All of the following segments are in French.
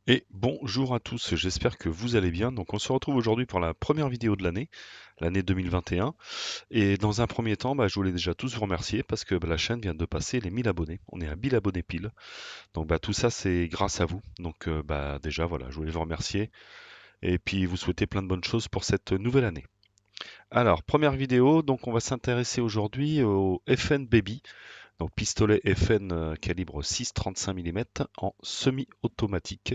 Et bonjour à tous, j'espère que vous allez bien. Donc on se retrouve aujourd'hui pour la première vidéo de l'année 2021. Et dans un premier temps, je voulais déjà tous vous remercier parce que la chaîne vient de passer les 1000 abonnés. On est à 1000 abonnés pile. Donc tout ça c'est grâce à vous. Donc déjà voilà, je voulais vous remercier et puis vous souhaiter plein de bonnes choses pour cette nouvelle année. Alors, première vidéo, donc on va s'intéresser aujourd'hui au FN Baby, donc pistolet FN calibre 6,35 mm en semi-automatique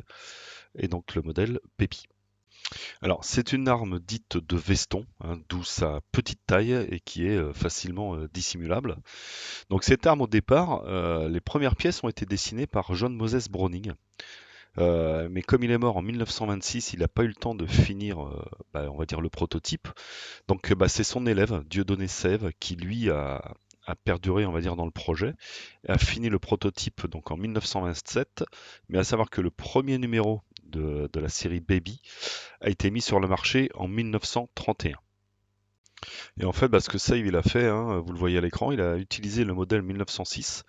et donc le modèle Baby. Alors, c'est une arme dite de veston, hein, d'où sa petite taille et qui est facilement dissimulable. Donc, cette arme, au départ, les premières pièces ont été dessinées par John Moses Browning. Mais comme il est mort en 1926, il n'a pas eu le temps de finir, on va dire, le prototype. Donc, c'est son élève, Dieudonné Sève, qui lui a perduré, on va dire, dans le projet, a fini le prototype donc en 1927, mais à savoir que le premier numéro de la série Baby a été mis sur le marché en 1931. Et en fait, ce que Save il a fait, hein, vous le voyez à l'écran, il a utilisé le modèle 1906,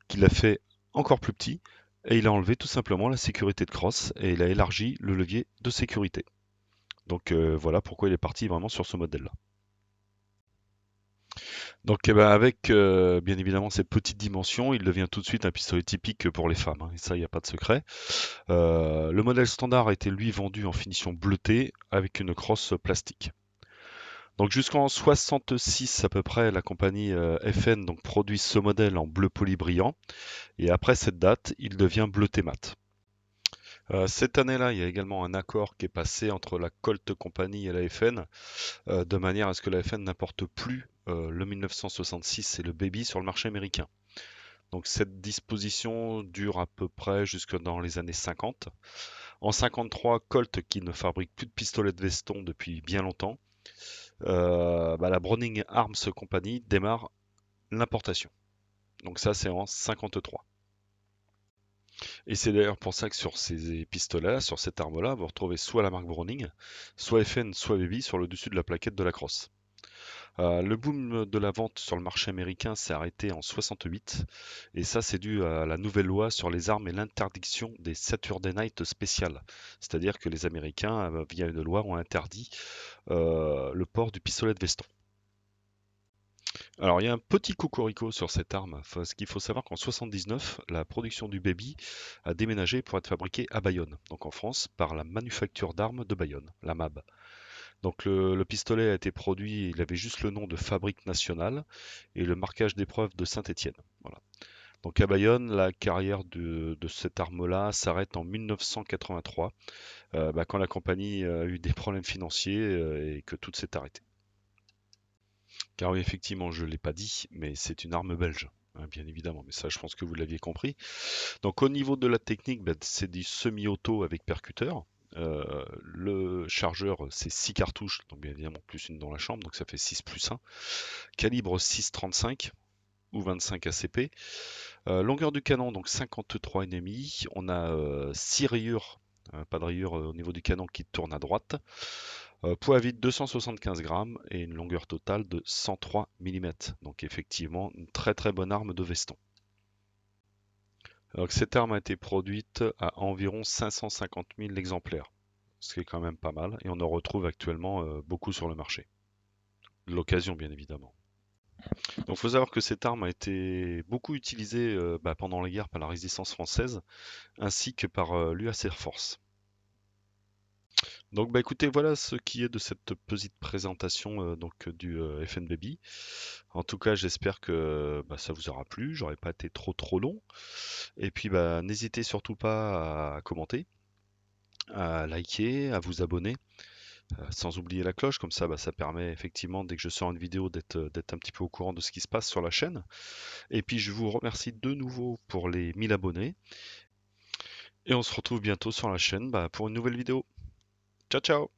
qu'il a fait encore plus petit, et il a enlevé tout simplement la sécurité de crosse, et il a élargi le levier de sécurité. Donc voilà pourquoi il est parti vraiment sur ce modèle-là. Donc avec bien évidemment ces petites dimensions, il devient tout de suite un pistolet typique pour les femmes, hein, et ça, il n'y a pas de secret. Le modèle standard a été lui vendu en finition bleutée avec une crosse plastique. Donc jusqu'en 66 à peu près, la compagnie FN donc produit ce modèle en bleu poli brillant et après cette date, il devient bleuté mat. Cette année-là, il y a également un accord qui est passé entre la Colt Company et la FN de manière à ce que la FN n'importe plus le 1966 et le Baby sur le marché américain. Donc cette disposition dure à peu près jusque dans les années 50. En 53, Colt, qui ne fabrique plus de pistolets de veston depuis bien longtemps, la Browning Arms Company démarre l'importation. Donc ça, c'est en 53. Et c'est d'ailleurs pour ça que sur ces pistolets, sur cette arme-là, vous retrouvez soit la marque Browning, soit FN, soit Baby sur le dessus de la plaquette de la crosse. Le boom de la vente sur le marché américain s'est arrêté en 68, et ça c'est dû à la nouvelle loi sur les armes et l'interdiction des Saturday Night spéciales. C'est-à-dire que les Américains, via une loi, ont interdit le port du pistolet de veston. Alors, il y a un petit cocorico sur cette arme, parce qu'il faut savoir qu'en 79, la production du Baby a déménagé pour être fabriquée à Bayonne, donc en France, par la manufacture d'armes de Bayonne, la MAB. Donc le pistolet a été produit, il avait juste le nom de Fabrique nationale et le marquage d'épreuve de Saint-Étienne. Voilà. Donc à Bayonne, la carrière de cette arme-là s'arrête en 1983, quand la compagnie a eu des problèmes financiers et que tout s'est arrêté. Car oui, effectivement, je ne l'ai pas dit, mais c'est une arme belge, hein, bien évidemment. Mais ça, je pense que vous l'aviez compris. Donc au niveau de la technique, c'est du semi-auto avec percuteur. Le chargeur, c'est 6 cartouches, donc bien évidemment plus une dans la chambre, donc ça fait 6 plus 1. Calibre 6,35 ou 25 ACP. Longueur du canon, donc 53,5. On a 6 rayures, pas de rayures au niveau du canon qui tourne à droite. Poids vide 275 grammes et une longueur totale de 103 mm. Donc effectivement, une très très bonne arme de veston. Alors que cette arme a été produite à environ 550 000 exemplaires, ce qui est quand même pas mal, et on en retrouve actuellement beaucoup sur le marché. De l'occasion, bien évidemment. Donc il faut savoir que cette arme a été beaucoup utilisée pendant la guerre par la résistance française, ainsi que par l'US Air Force. Donc écoutez, voilà ce qui est de cette petite présentation du FN Baby. En tout cas, j'espère que ça vous aura plu, j'aurais pas été trop long. Et puis n'hésitez surtout pas à commenter, à liker, à vous abonner, sans oublier la cloche, comme ça permet effectivement dès que je sors une vidéo d'être un petit peu au courant de ce qui se passe sur la chaîne. Et puis je vous remercie de nouveau pour les 1000 abonnés. Et on se retrouve bientôt sur la chaîne pour une nouvelle vidéo. Ciao ciao!